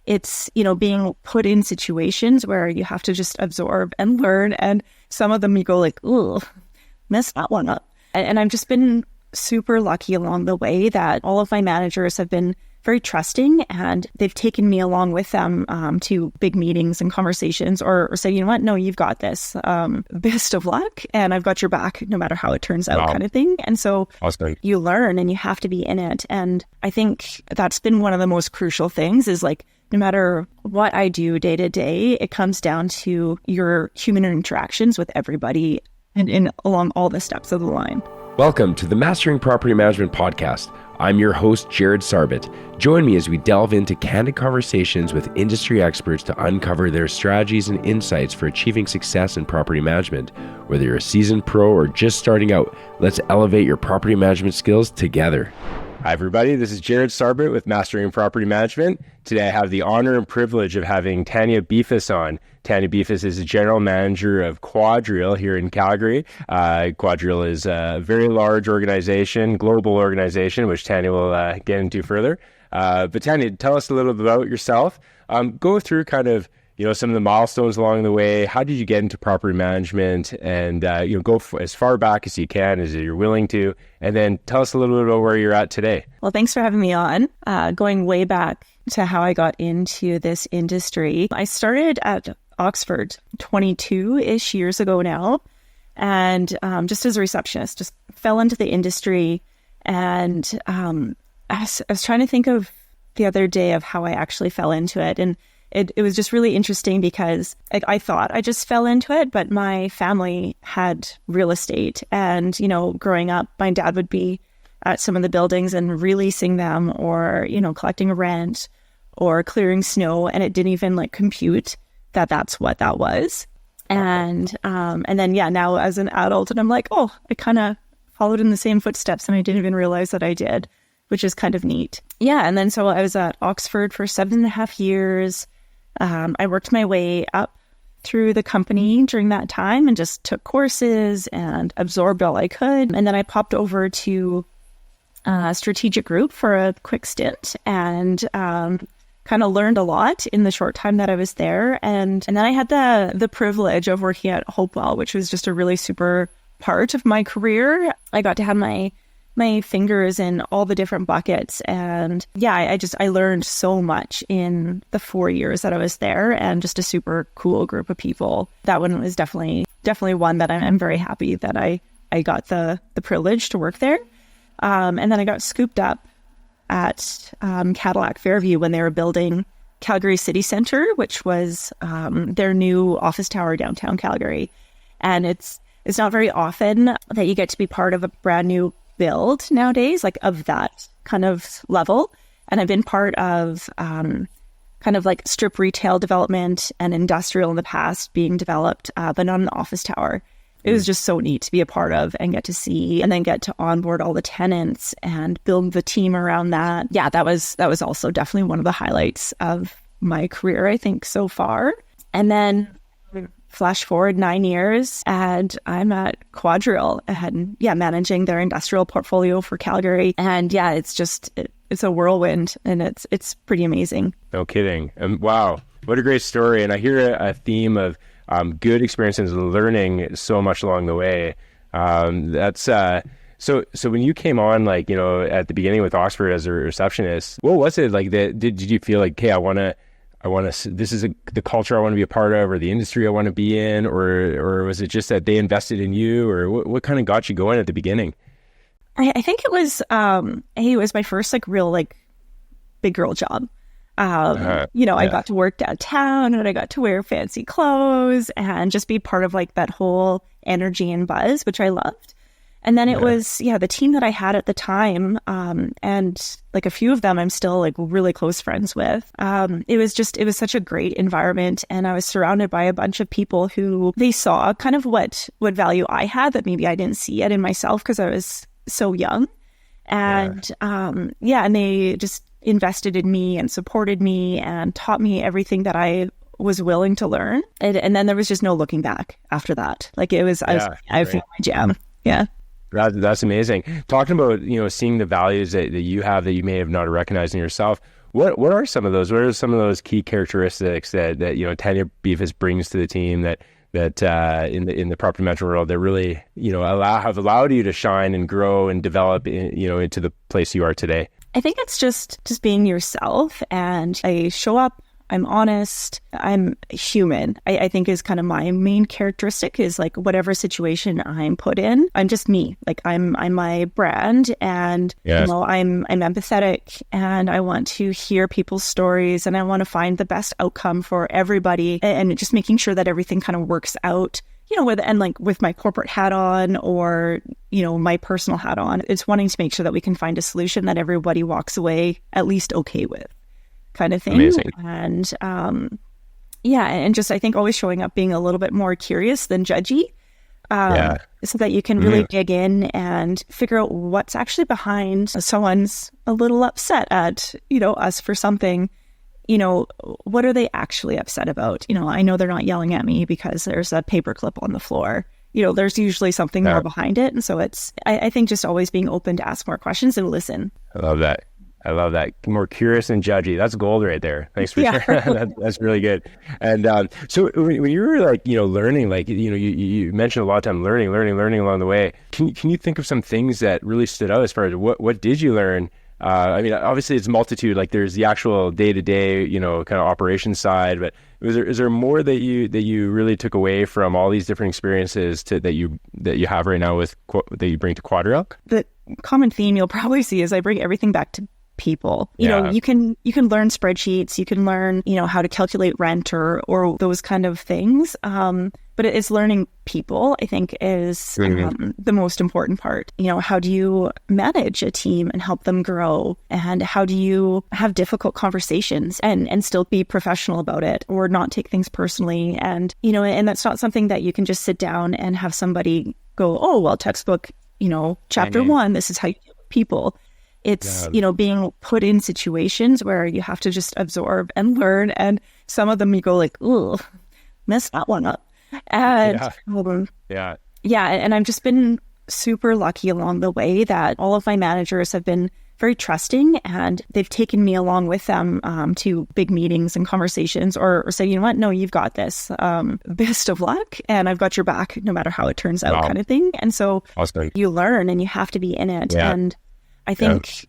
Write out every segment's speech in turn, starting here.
it's, being put in situations where you have to just absorb and learn. And some of them you go like, ooh, messed that one up. And I've just been super lucky along the way that all of my managers have been very trusting, and they've taken me along with them to big meetings and conversations, or say, you know what, no, you've got this. Best of luck, and I've got your back no matter how it turns out, kind of thing. And so you learn, and you have to be in it. And I think that's been one of the most crucial things is like, no matter what I do day to day, it comes down to your human interactions with everybody and along all the steps of the line. Welcome to the Mastering Property Management Podcast. I'm your host, Jared Sarbit. Join me as we delve into candid conversations with industry experts to uncover their strategies and insights for achieving success in property management. Whether you're a seasoned pro or just starting out, let's elevate your property management skills together. Hi, everybody. This is Jared Sarbit with Mastering Property Management. Today, I have the honor and privilege of having Tanya Befus on. Tanya Befus is the general manager of QuadReal here in Calgary. QuadReal is a very large organization, global organization, which Tanya will get into further. But Tanya, tell us a little bit about yourself. Go through kind of some of the milestones along the way. How did you get into property management? And go as far back as you can, as you're willing to, and then tell us a little bit about where you're at today. Well, thanks for having me on. Going way back to how I got into this industry, I started at Oxford 22-ish years ago now, and just as a receptionist, just fell into the industry. And I was trying to think of the other day of how I actually fell into it, and it was just really interesting because I thought I just fell into it, but my family had real estate. And, growing up, my dad would be at some of the buildings and releasing them, or, collecting rent or clearing snow. And it didn't even compute that that's what that was. And then, now as an adult, and I'm like, oh, I kind of followed in the same footsteps, and I didn't even realize that I did, which is kind of neat. Yeah. And then so I was at Oxford for 7.5 years. I worked my way up through the company during that time and just took courses and absorbed all I could. And then I popped over to Strategic Group for a quick stint and kind of learned a lot in the short time that I was there. And then I had the privilege of working at Hopewell, which was just a really super part of my career. I got to have my fingers in all the different buckets. And I learned so much in the 4 years that I was there, and just a super cool group of people. That one was definitely one that I'm very happy that I got the privilege to work there. And then I got scooped up at Cadillac Fairview when they were building Calgary City Centre, which was their new office tower downtown Calgary. And it's not very often that you get to be part of a brand new build nowadays, of that kind of level. And I've been part of kind of strip retail development and industrial in the past being developed, but not an office tower. It was just so neat to be a part of and get to see, and then get to onboard all the tenants and build the team around that. Yeah, that was also definitely one of the highlights of my career, I think, so far. And then flash forward 9 years, and I'm at QuadReal and managing their industrial portfolio for Calgary. And it's a whirlwind, and it's pretty amazing. No kidding. Wow, what a great story. And I hear a theme of good experiences and learning so much along the way. That's so when you came on, at the beginning with Oxford as a receptionist, what was it like? Did you feel like, hey, I want to, this is the culture I want to be a part of, or the industry I want to be in, or was it just that they invested in you, or what kind of got you going at the beginning? I think it was, it was my first real big girl job. I got to work downtown, and I got to wear fancy clothes and just be part of that whole energy and buzz, which I loved. And then it was, the team that I had at the time, and a few of them I'm still really close friends with. It was such a great environment, and I was surrounded by a bunch of people who they saw kind of what value I had that maybe I didn't see it in myself because I was so young. And and they just invested in me and supported me and taught me everything that I was willing to learn. And then there was just no looking back after that. I found my jam. Yeah. That's amazing. Talking about, seeing the values that you have that you may have not recognized in yourself, What are some of those? What are some of those key characteristics that Tanya Befus brings to the team that in the property management world that really have allowed you to shine and grow and develop into the place you are today? I think it's just being yourself, and I show up. I'm honest. I'm human. I think is kind of my main characteristic, is like whatever situation I'm put in, I'm just me. Like I'm my brand, and yes. I'm empathetic, and I want to hear people's stories, and I want to find the best outcome for everybody, and just making sure that everything kind of works out. With my corporate hat on, or my personal hat on, it's wanting to make sure that we can find a solution that everybody walks away at least okay with, kind of thing. Amazing. And and just I think always showing up, being a little bit more curious than judgy, so that you can really dig in and figure out what's actually behind someone's a little upset at us for something. What are they actually upset about? I know they're not yelling at me because there's a paperclip on the floor. There's usually something more behind it. And so I think just always being open to ask more questions and listen. I love that. More curious and judgy. That's gold right there. Thanks for sharing. That's really good. And so when you were learning, you mentioned a lot of time learning along the way. Can you think of some things that really stood out as far as what did you learn? Obviously it's multitude, like there's the actual day-to-day, kind of operations side, but is there more that you really took away from all these different experiences that you have right now that you bring to QuadReal? The common theme you'll probably see is I bring everything back to people. You can learn spreadsheets, you can learn, how to calculate rent or those kind of things. But it's learning people, I think, is the most important part. How do you manage a team and help them grow? And how do you have difficult conversations and still be professional about it, or not take things personally? And, and that's not something that you can just sit down and have somebody go, oh, well, textbook, chapter 1, this is how you deal with people. It's, being put in situations where you have to just absorb and learn. And some of them you go like, ooh, messed that one up. And and I've just been super lucky along the way that all of my managers have been very trusting, and they've taken me along with them to big meetings and conversations, or say, you know what, no, you've got this. Best of luck, and I've got your back no matter how it turns out, kind of thing. And so you learn, and you have to be in it. Yeah. And I think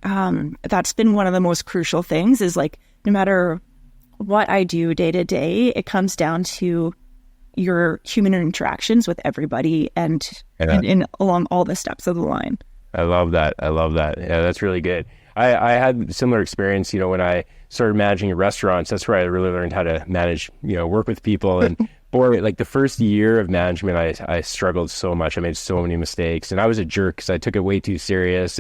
that's been one of the most crucial things, is like, no matter what I do day to day, it comes down to your human interactions with everybody and in along all the steps of the line. I love that. Yeah, that's really good. I had a similar experience, when I started managing restaurants. That's where I really learned how to manage, work with people. And boy, like the first year of management, I struggled so much. I made so many mistakes, and I was a jerk because I took it way too serious.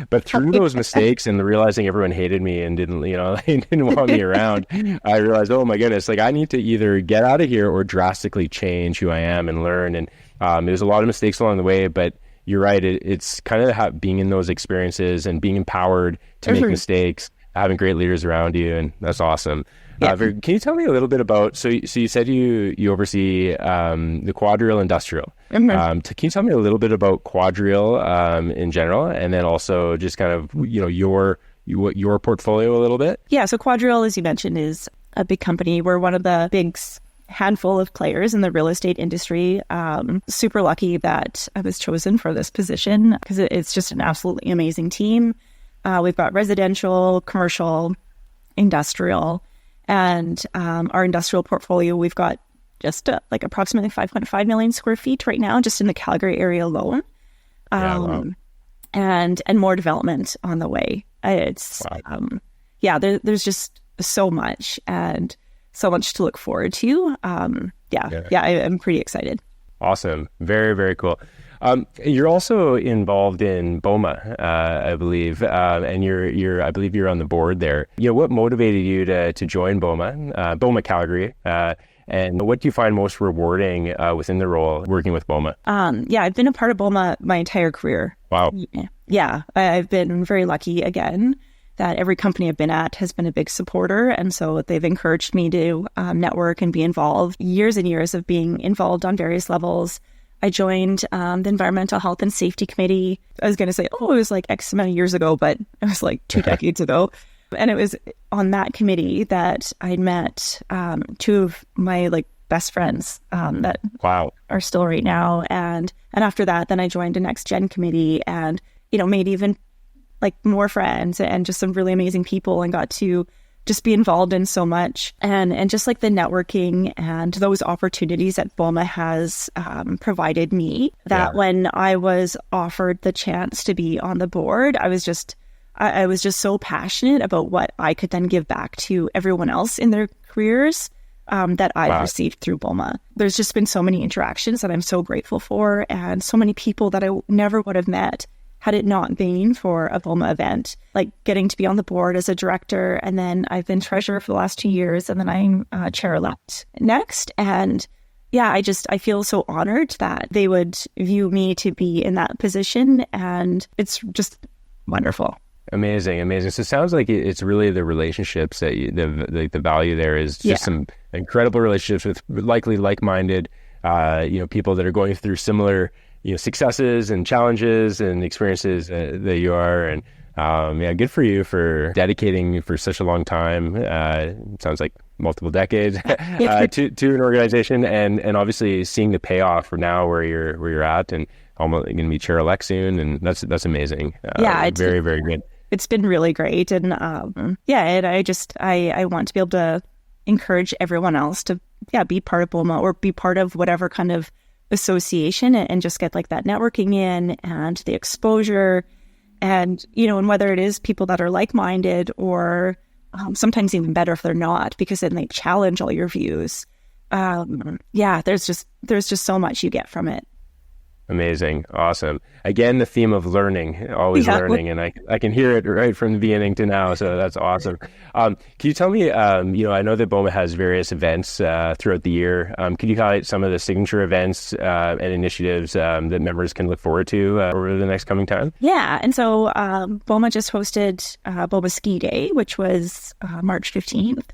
But through those mistakes and realizing everyone hated me and didn't want me around, I realized, oh my goodness, like I need to either get out of here or drastically change who I am and learn. And there's a lot of mistakes along the way, but you're right. It's kind of being in those experiences and being empowered to make mistakes, having great leaders around you, and that's awesome. Yeah. Can you tell me a little bit about, so you said you oversee the QuadReal Industrial. Can you tell me a little bit about QuadReal in general, and then also just kind of, your portfolio a little bit? Yeah, so QuadReal, as you mentioned, is a big company. We're one of the big handful of players in the real estate industry. Super lucky that I was chosen for this position, because it's just an absolutely amazing team. We've got residential, commercial, industrial, and our industrial portfolio, we've got just approximately 5.5 million square feet right now, just in the Calgary area alone. And more development on the way. There's just so much, and so much to look forward to. I'm pretty excited. Awesome. Very, very cool. You're also involved in BOMA, I believe, and I believe you're on the board there. What motivated you to join BOMA Calgary, and what do you find most rewarding within the role working with BOMA? I've been a part of BOMA my entire career. Wow. Yeah, I've been very lucky again that every company I've been at has been a big supporter, and so they've encouraged me to network and be involved. Years and years of being involved on various levels. I joined the Environmental Health and Safety Committee. I was going to say, it was like X amount of years ago, but it was like 2 decades ago. And it was on that committee that I met two of my best friends that are still right now. And after that, then I joined a next gen committee and, made even more friends and just some really amazing people and got to just be involved in so much. And just the networking and those opportunities that BOMA has provided me, that when I was offered the chance to be on the board, I was just so passionate about what I could then give back to everyone else in their careers that I've received through BOMA. There's just been so many interactions that I'm so grateful for, and so many people that I never would have met had it not been for a BOMA event, getting to be on the board as a director. And then I've been treasurer for the last 2 years, and then I'm chair-elect next. And I feel so honored that they would view me to be in that position, and it's just wonderful. Amazing. So it sounds like it's really the relationships that the value there is just some incredible relationships with likely like-minded, people that are going through similar, successes and challenges and experiences that you are. And good for you for dedicating for such a long time. It sounds like multiple decades to an organization, and obviously seeing the payoff for now where you're at, and almost going to be chair-elect soon, and that's amazing. Very, very good. It's been really great, and and I want to be able to encourage everyone else to be part of BOMA or be part of whatever kind of association, and just get that networking in and the exposure, and and whether it is people that are like-minded or sometimes even better if they're not, because then they challenge all your views. There's just so much you get from it. Amazing. Awesome. Again, the theme of learning, always learning. And I can hear it right from the beginning to now. So that's awesome. Can you tell me, I know that BOMA has various events throughout the year. Could you highlight some of the signature events and initiatives that members can look forward to over the next coming time? Yeah. And so BOMA just hosted BOMA Ski Day, which was March 15th.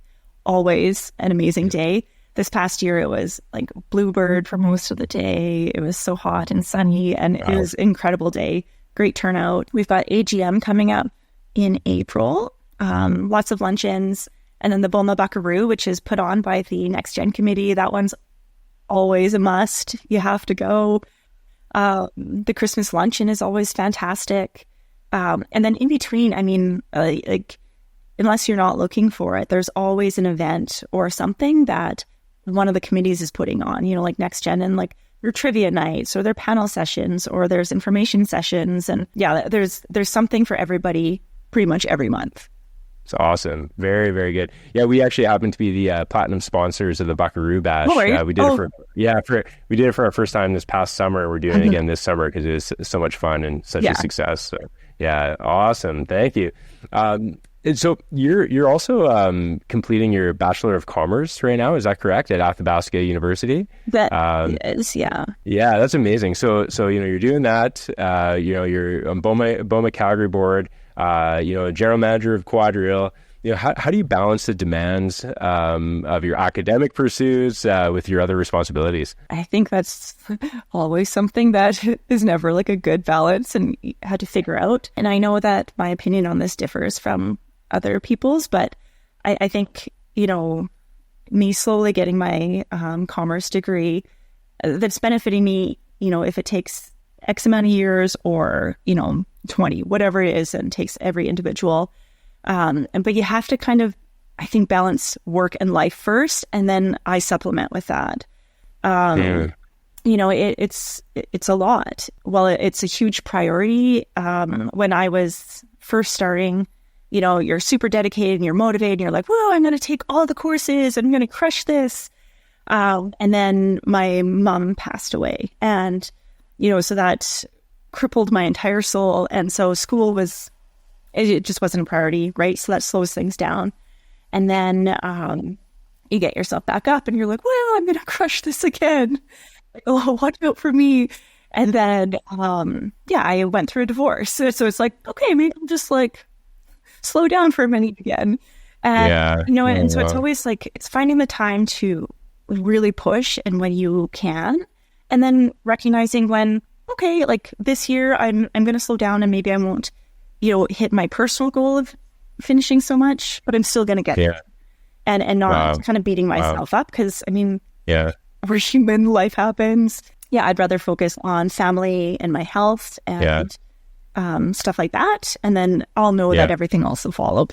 Always an amazing day. This past year, it was bluebird for most of the day. It was so hot and sunny, and it was an incredible day. Great turnout. We've got AGM coming up in April. Lots of luncheons. And then the BOMA Buckaroo, which is put on by the Next Gen Committee. That one's always a must. You have to go. The Christmas luncheon is always fantastic. And then in between, unless you're not looking for it, there's always an event or something that one of the committees is putting on, Next Gen, and their trivia nights or their panel sessions, or there's information sessions. And there's something for everybody pretty much every month. It's awesome. Very, very good. Yeah, we actually happen to be the platinum sponsors of the Buckaroo Bash. We did it for our first time this past summer. We're doing it again this summer because it was so much fun and such a success. So awesome. Thank you. And so you're also completing your Bachelor of Commerce right now, is that correct, at Athabasca University? That is, yeah. Yeah, that's amazing. So you're doing that. You're on BOMA Calgary board. General manager of QuadReal. How do you balance the demands of your academic pursuits with your other responsibilities? I think that's always something that is never a good balance, and you had to figure out. And I know that my opinion on this differs from other people's, but I think, me slowly getting my commerce degree, that's benefiting me, if it takes X amount of years or, 20, whatever it is, and takes every individual. But you have to kind of, I think, balance work and life first, and then I supplement with that. It's a lot. Well, it's a huge priority. When I was first starting, you're super dedicated and you're motivated and you're like, whoa, I'm going to take all the courses and I'm going to crush this. And then my mom passed away, and, so that crippled my entire soul. And so school it just wasn't a priority, right? So that slows things down. And then you get yourself back up and you're like, well, I'm going to crush this again. Watch out for me. And then, I went through a divorce. So it's like, okay, maybe I'll just slow down for a minute again. And, and so it's always it's finding the time to really push, and when you can, and then recognizing when, okay, this year I'm going to slow down, and maybe I won't, hit my personal goal of finishing so much, but I'm still going to get there. And not kind of beating myself up because, I mean, we're human, life happens. Yeah, I'd rather focus on family and my health and stuff like that. And then I'll know that everything else will follow.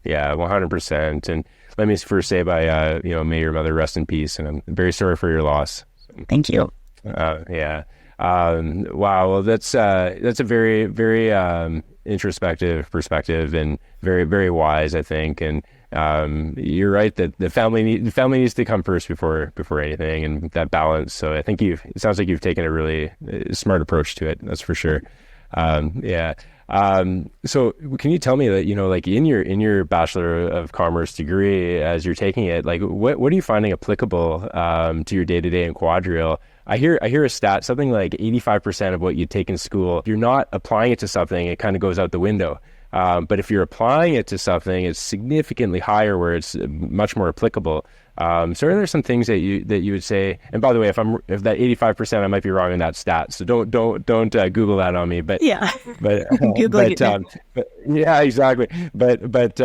Yeah, 100%. And let me first say may your mother rest in peace. And I'm very sorry for your loss. Thank you. Wow. Well, that's a very, very introspective perspective and very, very wise, I think. And you're right that the family needs to come first before anything, and that balance. So I think it sounds like you've taken a really smart approach to it. That's for sure. So can you tell me that, like in your Bachelor of Commerce degree, as you're taking it, like what are you finding applicable to your day-to-day in QuadReal? I hear a stat, something like 85% of what you take in school, if you're not applying it to something, it kind of goes out the window. But if you're applying it to something, it's significantly higher where it's much more applicable. So are there some things that you would say? And by the way, if that 85%, I might be wrong in that stat. So don't Google that on me. But yeah, exactly. But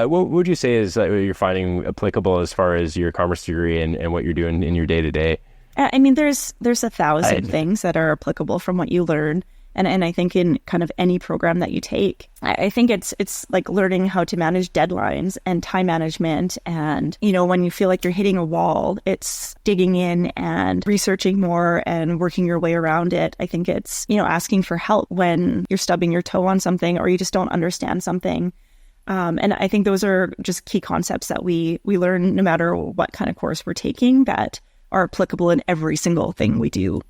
what would you say is what you're finding applicable as far as your commerce degree and what you're doing in your day to day? I mean, there's 1,000 things that are applicable from what you learn. And I think in kind of any program that you take, I think it's like learning how to manage deadlines and time management. And, when you feel like you're hitting a wall, it's digging in and researching more and working your way around it. I think it's, asking for help when you're stubbing your toe on something or you just don't understand something. And I think those are just key concepts that we learn no matter what kind of course we're taking that are applicable in every single thing we do.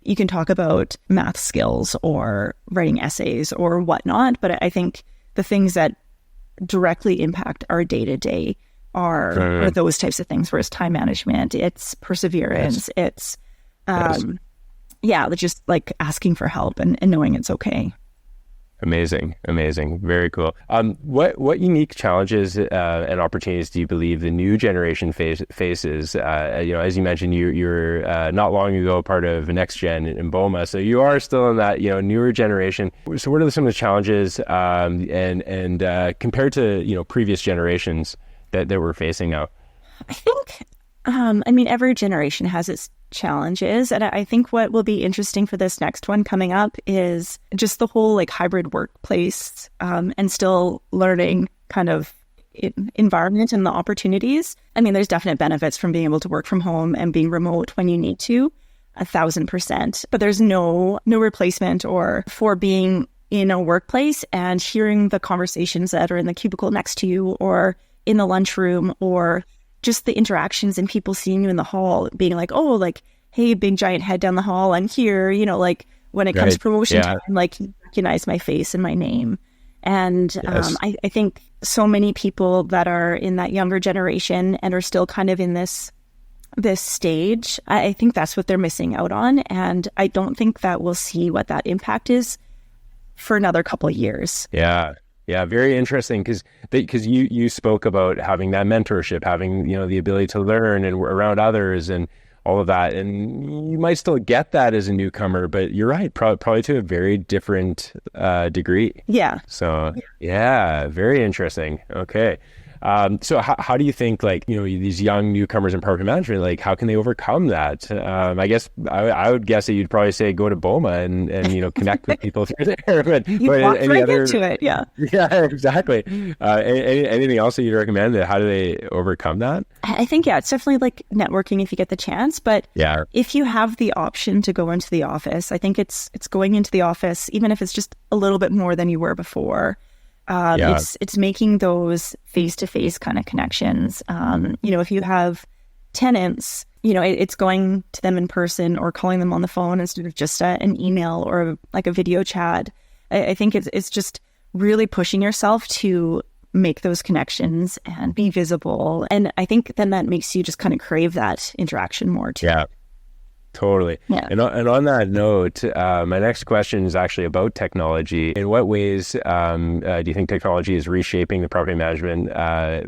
You can talk about math skills or writing essays or whatnot, but I think the things that directly impact our day-to-day are those types of things, where it's time management, it's perseverance, it's just like asking for help and knowing it's okay. Amazing. Very cool. What unique challenges and opportunities do you believe the new generation faces? As you mentioned, you're not long ago part of Next Gen in BOMA, so you are still in that newer generation. So what are some of the challenges and compared to previous generations that we're facing now? I think every generation has its challenges. And I think what will be interesting for this next one coming up is just the whole like hybrid workplace and still learning kind of environment and the opportunities. I mean, there's definite benefits from being able to work from home and being remote when you need to, 1,000%. But there's no replacement or for being in a workplace and hearing the conversations that are in the cubicle next to you or in the lunchroom, or just the interactions and people seeing you in the hall being like, oh, like, hey, big giant head down the hall, I'm here, like when it comes to promotion time, like you recognize my face and my name. And I think so many people that are in that younger generation and are still kind of in this stage, I think that's what they're missing out on. And I don't think that we'll see what that impact is for another couple of years. Yeah, very interesting because you spoke about having that mentorship, having the ability to learn and around others and all of that, and you might still get that as a newcomer, but you're right, probably to a very different degree. Yeah. So yeah, very interesting. Okay. So how do you think, like, these young newcomers in property management, like, how can they overcome that? I guess I would guess that you'd probably say go to BOMA and connect with people through there. But walk right into it, yeah. Yeah, exactly. Anything else that you'd recommend? How do they overcome that? I think, it's definitely like networking if you get the chance. But if you have the option to go into the office, I think it's going into the office, even if it's just a little bit more than you were before. It's making those face-to-face kind of connections. If you have tenants, it's going to them in person or calling them on the phone instead of just an email or like a video chat. I think it's just really pushing yourself to make those connections and be visible. And I think then that makes you just kind of crave that interaction more too. Yeah. Totally. Yeah. And on that note, my next question is actually about technology. In what ways do you think technology is reshaping the property management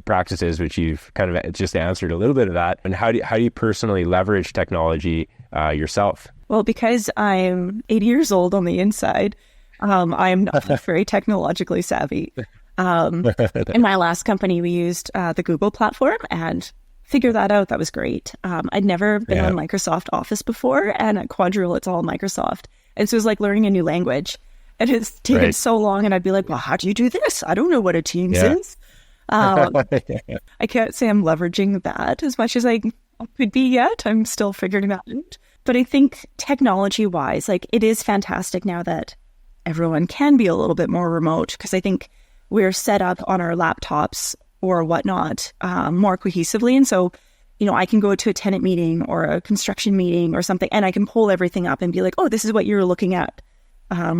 practices, which you've kind of just answered a little bit of that? And how do you personally leverage technology yourself? Well, because I'm 80 years old on the inside, I'm not very technologically savvy. In my last company, we used the Google platform and figured that out. That was great. I'd never been on Microsoft Office before, and at QuadReal, it's all Microsoft. And so it was like learning a new language. And it's taken so long, and I'd be like, well, how do you do this? I don't know what a Teams is. I can't say I'm leveraging that as much as I could be yet. I'm still figuring that out. But I think technology-wise, like, it is fantastic now that everyone can be a little bit more remote, because I think we're set up on our laptops or whatnot more cohesively. And so, you know, I can go to a tenant meeting or a construction meeting or something, and I can pull everything up and be like, oh, this is what you're looking at.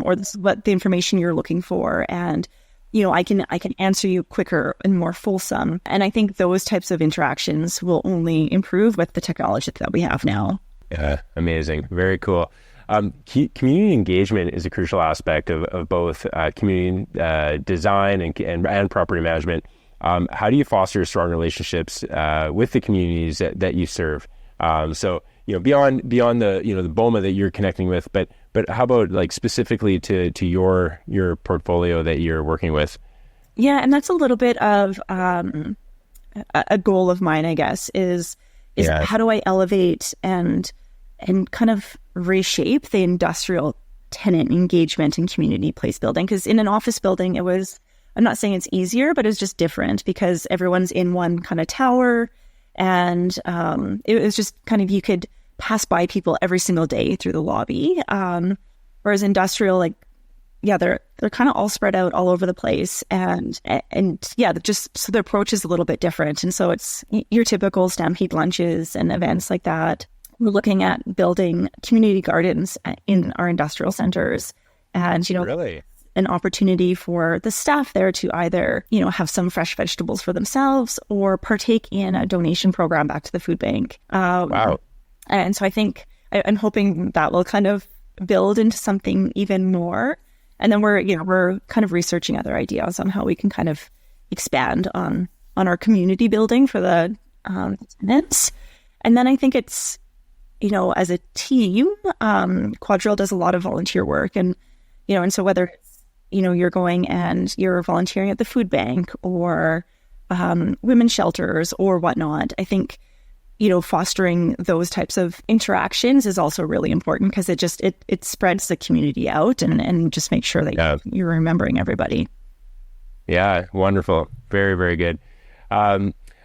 Or this is what the information you're looking for. And, you know, I can answer you quicker and more fulsome. And I think those types of interactions will only improve with the technology that we have now. Yeah, amazing. Very cool. Community engagement is a crucial aspect of both community design and property management. How do you foster strong relationships with the communities that you serve? So, you know, beyond the, you know, the BOMA that you're connecting with, but how about like specifically to your portfolio that you're working with? Yeah, and that's a little bit of a goal of mine, I guess, is how do I elevate and kind of reshape the industrial tenant engagement and community place building? Because in an office building, I'm not saying it's easier, but it's just different because everyone's in one kind of tower. And it was just kind of, you could pass by people every single day through the lobby. Whereas industrial, like, yeah, they're kind of all spread out all over the place. And yeah, just so the approach is a little bit different. And so it's your typical Stampede lunches and events like that. We're looking at building community gardens in our industrial centers. And, you know, really? An opportunity for the staff there to either, you know, have some fresh vegetables for themselves or partake in a donation program back to the food bank. Wow. And so I think I'm hoping that will kind of build into something even more. And then we're kind of researching other ideas on how we can kind of expand on our community building for the tenants. And then I think it's, you know, as a team, QuadReal does a lot of volunteer work, and, you know, and so whether you know, you're going and you're volunteering at the food bank or women's shelters or whatnot, I think, you know, fostering those types of interactions is also really important because it spreads the community out and just make sure that you're remembering everybody. Yeah, wonderful. Very, very good.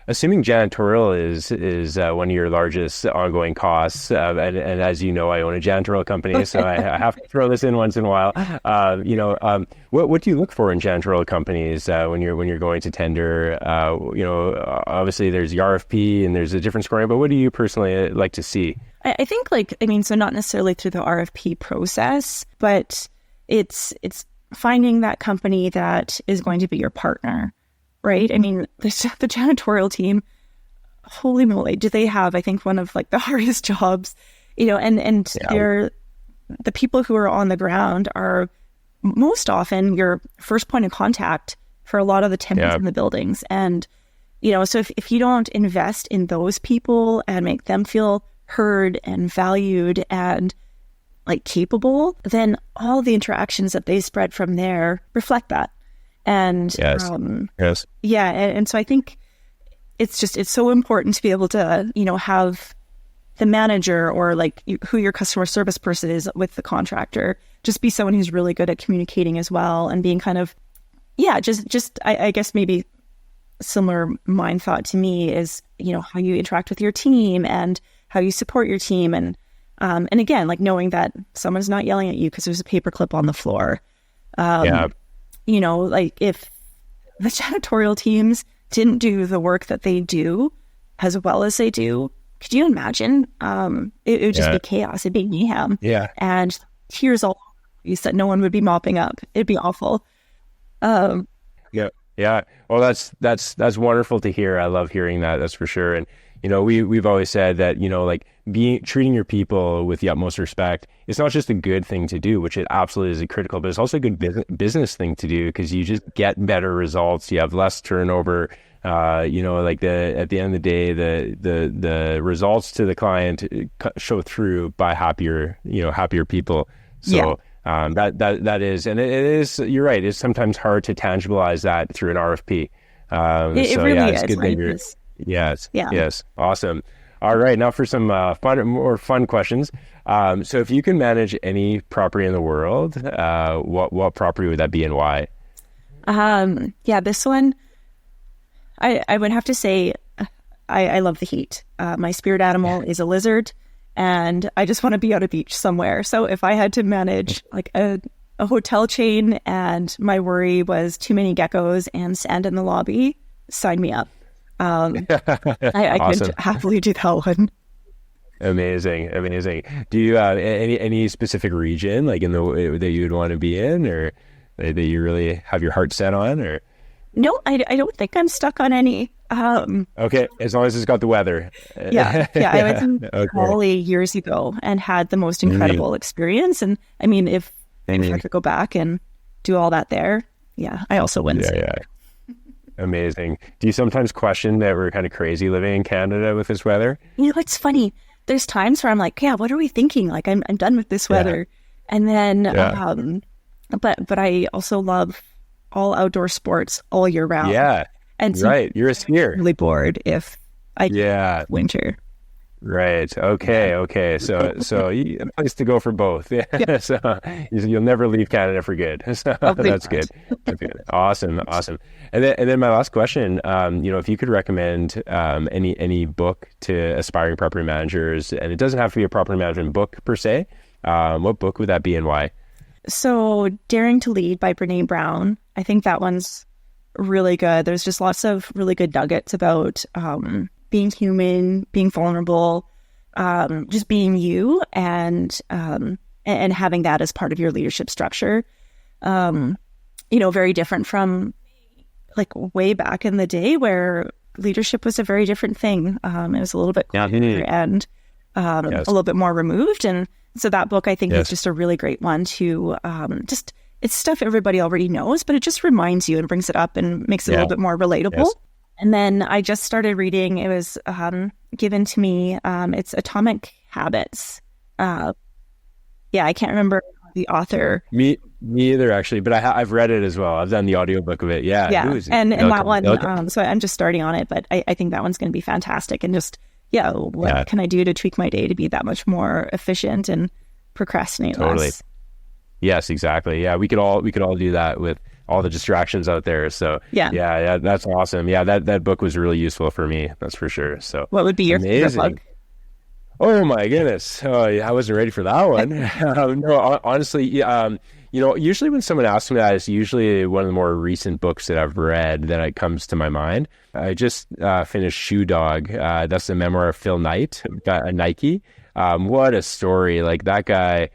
Assuming janitorial is one of your largest ongoing costs, and as you know, I own a janitorial company, so I have to throw this in once in a while. What do you look for in janitorial companies when you're going to tender? Obviously there's the RFP and there's a different scoring, but what do you personally like to see? I think so not necessarily through the RFP process, but it's finding that company that is going to be your partner. Right? I mean, the janitorial team, holy moly, do they have, I think, one of like the hardest jobs, you know, and they're the people who are on the ground are most often your first point of contact for a lot of the tenants in the buildings. And, you know, so if you don't invest in those people and make them feel heard and valued and like capable, then all the interactions that they spread from there reflect that. And and so I think it's so important to be able to, you know, have the manager or like who your customer service person is with the contractor just be someone who's really good at communicating as well and being kind of I guess maybe similar mind thought to me is, you know, how you interact with your team and how you support your team and again, like knowing that someone's not yelling at you because there's a paperclip on the floor. You know, like if the janitorial teams didn't do the work that they do as well as they do, could you imagine? It would just be chaos. It'd be mayhem. Yeah. And tears all you said no one would be mopping up. It'd be awful. Yeah. Well, that's wonderful to hear. I love hearing that. That's for sure. And, you know, we've always said that, you know, like treating your people with the utmost respect, it's not just a good thing to do, which it absolutely is critical, but it's also a good business thing to do because you just get better results. You have less turnover. You know, like at the end of the day, the results to the client show through by happier people. So That is, and it is. You're right. It's sometimes hard to tangibilize that through an RFP. It really is. Good that you're. Yes. Yeah. Yes. Awesome. All right. Now for some more fun questions. So if you can manage any property in the world, what property would that be and why? This one, I would have to say, I love the heat. My spirit animal is a lizard, and I just want to be on a beach somewhere. So if I had to manage like a hotel chain and my worry was too many geckos and sand in the lobby, sign me up. I Awesome. could happily do that one. Amazing. Do you have any specific region like that you'd want to be in, or that you really have your heart set on, or? No, I don't think I'm stuck on any. Okay, as long as it's got the weather. Yeah. I went to Cali years ago and had the most incredible experience. And I mean, if I could go back and do all that there, I also wouldn't. Yeah. Amazing. Do you sometimes question that we're kind of crazy living in Canada with this weather? It's funny. There's times where I'm like, what are we thinking? Like, I'm done with this weather. And then, but I also love all outdoor sports all year round. Yeah. And so right. You're a skier. Really bored if I winter. Right. Okay. So a place to go for both. Yeah. So you'll never leave Canada for good. So that's good. That's good. Awesome. And then my last question, if you could recommend any book to aspiring property managers, and it doesn't have to be a property management book per se, what book would that be and why? So Daring to Lead by Brene Brown. I think that one's really good. There's just lots of really good nuggets about being human, being vulnerable, just being you, and having that as part of your leadership structure. Very different from like way back in the day where leadership was a very different thing. It was a little bit quieter and a little bit more removed. And so that book, I think, is just a really great one to it's stuff everybody already knows, but it just reminds you and brings it up and makes it a little bit more relatable. Yes. And then I just started reading, it was given to me, it's Atomic Habits. I can't remember the author. Me either, actually, but I've read it as well. I've done the audiobook of it. Yeah. And that one, so I'm just starting on it, but I think that one's going to be fantastic. And just, what can I do to tweak my day to be that much more efficient and procrastinate less? Yes, exactly. Yeah, we could all do that with all the distractions out there. So yeah, that's awesome. Yeah, that book was really useful for me. That's for sure. So what would be your favorite book? Oh my goodness. I wasn't ready for that one. No, honestly, usually when someone asks me that, it's usually one of the more recent books that I've read that comes to my mind. I just finished Shoe Dog. That's the memoir of Phil Knight, Nike. What a story. Like that guy,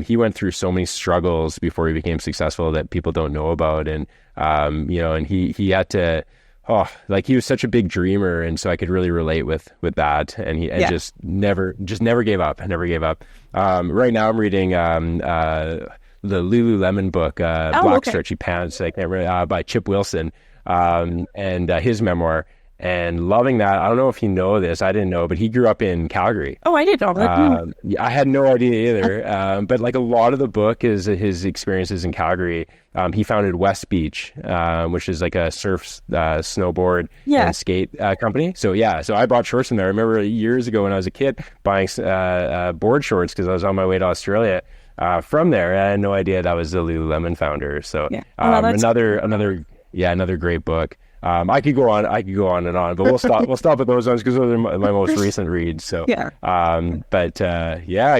he went through so many struggles before he became successful that people don't know about. And, and he had to, he was such a big dreamer. And so I could really relate with that. And he just never gave up. Right now I'm reading, the Lululemon book, Black Stretchy Pants, I can't remember, by Chip Wilson, and his memoir. And loving that. I don't know if you know this. I didn't know, but he grew up in Calgary. Oh, I didn't know that. I had no idea either. But like a lot of the book is his experiences in Calgary. He founded West Beach, which is like a surf, snowboard and skate company. So I bought shorts from there. I remember years ago when I was a kid buying board shorts because I was on my way to Australia. From there, I had no idea that was the Lululemon founder. So another great book. I could go on and on, but we'll stop at those ones because those are my most recent reads. So,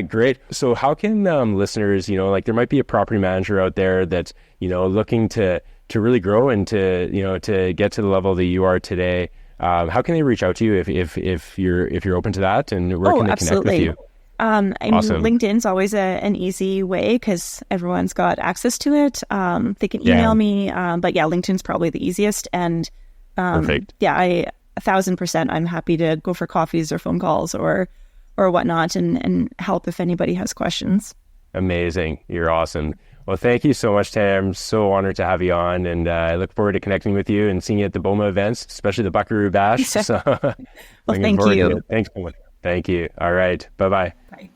great. So how can listeners, there might be a property manager out there that's, looking to really grow and to get to the level that you are today. How can they reach out to you if you're open to that, and where can they connect with you? Awesome. LinkedIn's always an easy way because everyone's got access to it. They can email me, but LinkedIn's probably the easiest. And perfect. 1,000%, I'm happy to go for coffees or phone calls or whatnot and help if anybody has questions. Amazing. You're awesome. Well, thank you so much, Tam. I'm so honored to have you on, and I look forward to connecting with you and seeing you at the BOMA events, especially the Buckaroo Bash. So, well, thank you. Thanks so much. Thank you. All right. Bye-bye. Bye.